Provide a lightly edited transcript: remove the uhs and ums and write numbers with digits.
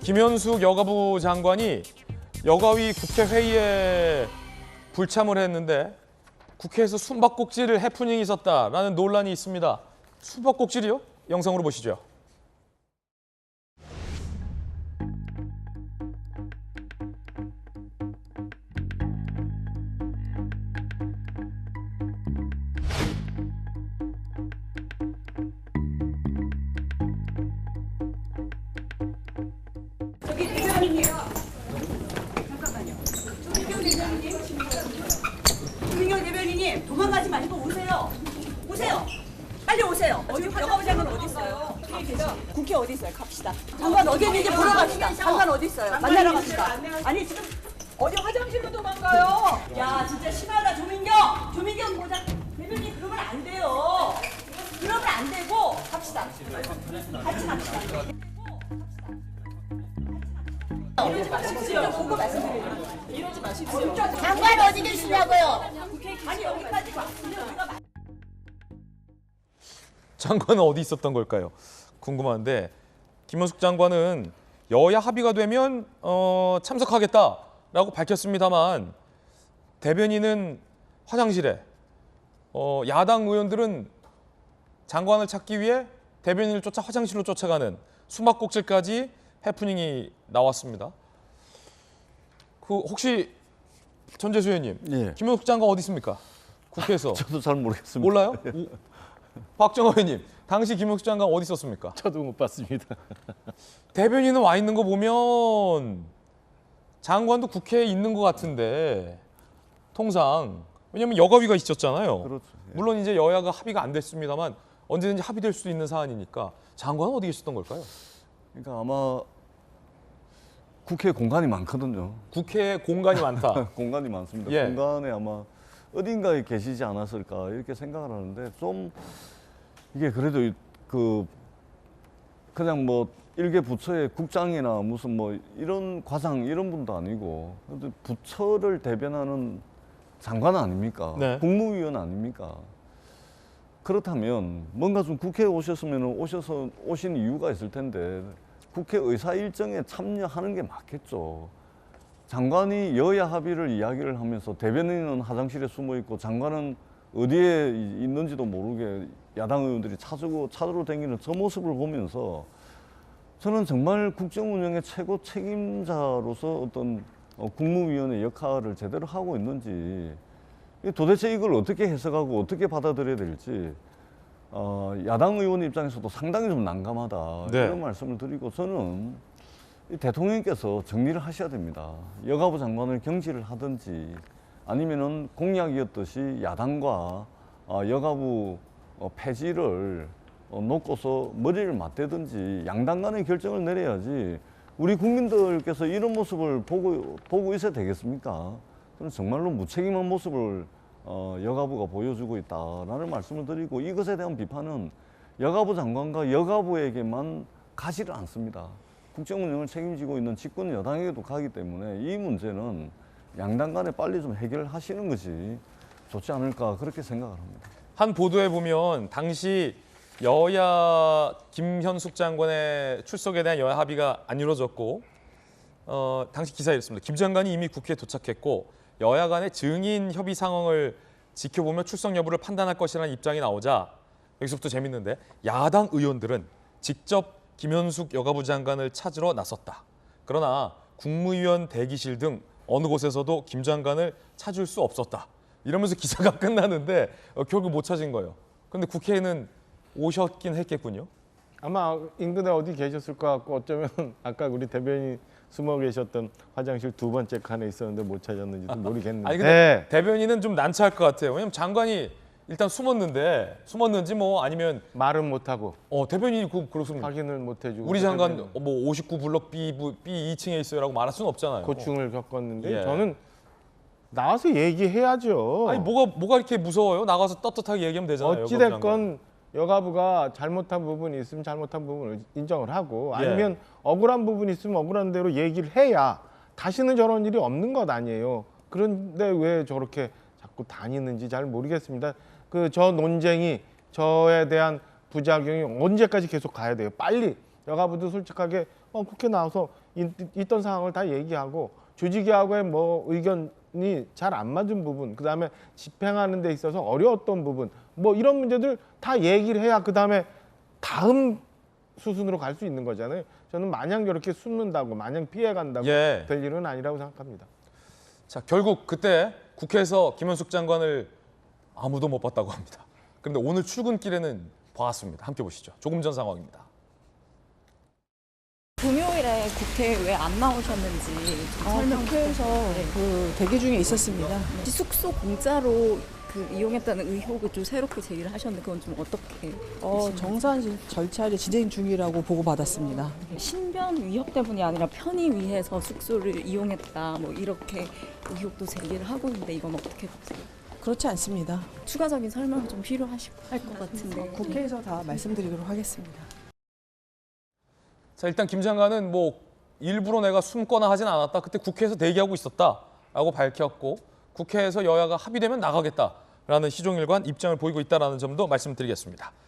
김현숙 여가부 장관이 여가위 국회 회의에 불참을 했는데 국회에서 숨바꼭질 해프닝이 있었다라는 논란이 있습니다. 숨바꼭질이요? 영상으로 보시죠. 저기 대변인이요. 잠깐만요. 조민경 대변인님 도망가지 말고 오세요. 오세요. 빨리 오세요. 어디 여가부 장관 어디 있어요? 국회 어디 있어요? 갑시다. 장관 어디 있는지 보러 갑시다. 장관 어디 있어요? 만나러 갑시다. 아니 지금 어디 화장실로 도망가요? 야 진짜 심하다 조민경. 조민경 보장 대변인 그러면 안 돼요. 그러면 안 되고 갑시다. 같이 갑시다. 이러지 마십시오. 보고 말씀드려요. 이러지 마십시오. 장관 어디 계시냐고요? 아니 여기까지 왔으면 우리가 장관은 어디 있었던 걸까요? 궁금한데 김현숙 장관은 여야 합의가 되면 참석하겠다라고 밝혔습니다만 대변인은 화장실에, 야당 의원들은 장관을 찾기 위해 대변인을 쫓아 화장실로 쫓아가는 숨바꼭질까지 해프닝이 나왔습니다. 그 혹시 전재수 의원님, 예. 김현숙 장관 어디 있습니까? 국회에서 저도 잘 모르겠습니다. 몰라요? 박정호 의원님, 당시 김현숙 장관 어디 있었습니까? 저도 못 봤습니다. 대변인은 와 있는 거 보면 장관도 국회에 있는 것 같은데 통상 왜냐하면 여가위가 있었잖아요. 그렇죠. 예. 물론 이제 여야가 합의가 안 됐습니다만 언제든지 합의될 수도 있는 사안이니까 장관은 어디 계셨던 걸까요? 그러니까 아마 국회 공간이 많거든요. 국회에 공간이 많다. 공간이 많습니다. 예. 공간에 아마 어딘가에 계시지 않았을까 이렇게 생각을 하는데 좀 이게 그래도 그냥 뭐 일개 부처의 국장이나 무슨 뭐 이런 과장 이런 분도 아니고 그래도 부처를 대변하는 장관 아닙니까? 네. 국무위원 아닙니까? 그렇다면 뭔가 좀 국회에 오셨으면 오신 이유가 있을 텐데 국회 의사 일정에 참여하는 게 맞겠죠. 장관이 여야 합의를 이야기를 하면서 대변인은 화장실에 숨어 있고 장관은 어디에 있는지도 모르게 야당 의원들이 찾으러 다니는 저 모습을 보면서 저는 정말 국정 운영의 최고 책임자로서 어떤 국무위원의 역할을 제대로 하고 있는지 도대체 이걸 어떻게 해석하고 어떻게 받아들여야 될지 야당 의원 입장에서도 상당히 좀 난감하다 네. 이런 말씀을 드리고 저는 이 대통령께서 정리를 하셔야 됩니다. 여가부 장관을 경질을 하든지 아니면은 공약이었듯이 야당과 여가부 폐지를 놓고서 머리를 맞대든지 양당 간의 결정을 내려야지 우리 국민들께서 이런 모습을 보고 있어야 되겠습니까? 저는 정말로 무책임한 모습을 여가부가 보여주고 있다라는 말씀을 드리고 이것에 대한 비판은 여가부 장관과 여가부에게만 가지를 않습니다. 국정 운영을 책임지고 있는 집권 여당에게도 가기 때문에 이 문제는 양당 간에 빨리 좀 해결하시는 것이 좋지 않을까 그렇게 생각을 합니다. 한 보도에 보면 당시 여야 김현숙 장관의 출석에 대한 여야 합의가 안 이루어졌고 당시 기사에 이랬습니다. 김 장관이 이미 국회에 도착했고 여야 간의 증인 협의 상황을 지켜보며 출석 여부를 판단할 것이라는 입장이 나오자 여기서부터 재밌는데 야당 의원들은 직접 김현숙 여가부 장관을 찾으러 나섰다. 그러나 국무위원 대기실 등 어느 곳에서도 김 장관을 찾을 수 없었다. 이러면서 기사가 끝나는데 결국 못 찾은 거예요. 그런데 국회에는 오셨긴 했겠군요. 아마 인근에 어디 계셨을 것 같고 어쩌면 아까 우리 대변인 숨어 계셨던 화장실 두 번째 칸에 있었는데 못 찾았는지도 모르겠는데. 아니 근데 대변인은 좀 난처할 것 같아요. 왜냐면 장관이 일단 숨었는지 뭐 아니면 말은 못 하고 대변인이 그렇습니다. 확인을 못 해주고. 우리 장관 뭐 59 블록 B 2층에 있어요라고 말할 수는 없잖아요. 고충을 겪었는데 예. 저는 나와서 얘기해야죠. 아니 뭐가 이렇게 무서워요? 나가서 떳떳하게 얘기하면 되잖아요. 어찌 됐건 여가부가 잘못한 부분이 있으면 잘못한 부분을 인정을 하고 예. 아니면 억울한 부분이 있으면 억울한 대로 얘기를 해야 다시는 저런 일이 없는 것 아니에요. 그런데 왜 저렇게 자꾸 다니는지 잘 모르겠습니다. 저 논쟁이 저에 대한 부작용이 언제까지 계속 가야 돼요. 빨리 여가부도 솔직하게 국회 나와서 있던 상황을 다 얘기하고 조직위하고의 뭐 의견이 잘 안 맞은 부분, 그다음에 집행하는 데 있어서 어려웠던 부분, 뭐 이런 문제들 다 얘기를 해야 그다음에 다음 수순으로 갈 수 있는 거잖아요. 저는 마냥 저렇게 숨는다고 마냥 피해간다고 예. 될 일은 아니라고 생각합니다. 자, 결국 그때 국회에서 김현숙 장관을 아무도 못 봤다고 합니다. 그런데 오늘 출근길에는 봤습니다. 함께 보시죠. 조금 전 상황입니다. 금요일에 국회에 왜 안 나오셨는지 좀 설명 국회에서 그 대기 중에 있었습니다. 숙소 공짜로 그 이용했다는 의혹을 좀 새롭게 제기를 하셨는데 그건 좀 어떻게 보시나요? 정산 절차를 진행 중이라고 보고받았습니다. 신변 위협 때문이 아니라 편의 위해서 숙소를 이용했다 뭐 이렇게 의혹도 제기를 하고 있는데 이건 어떻게 보세요? 그렇지 않습니다. 추가적인 설명이 좀 필요할 것 같은데 국회에서 다 말씀드리도록 하겠습니다. 자, 일단 김 장관은 뭐 일부러 내가 숨거나 하진 않았다. 그때 국회에서 대기하고 있었다라고 밝혔고 국회에서 여야가 합의되면 나가겠다라는 시종일관 입장을 보이고 있다는 점도 말씀드리겠습니다.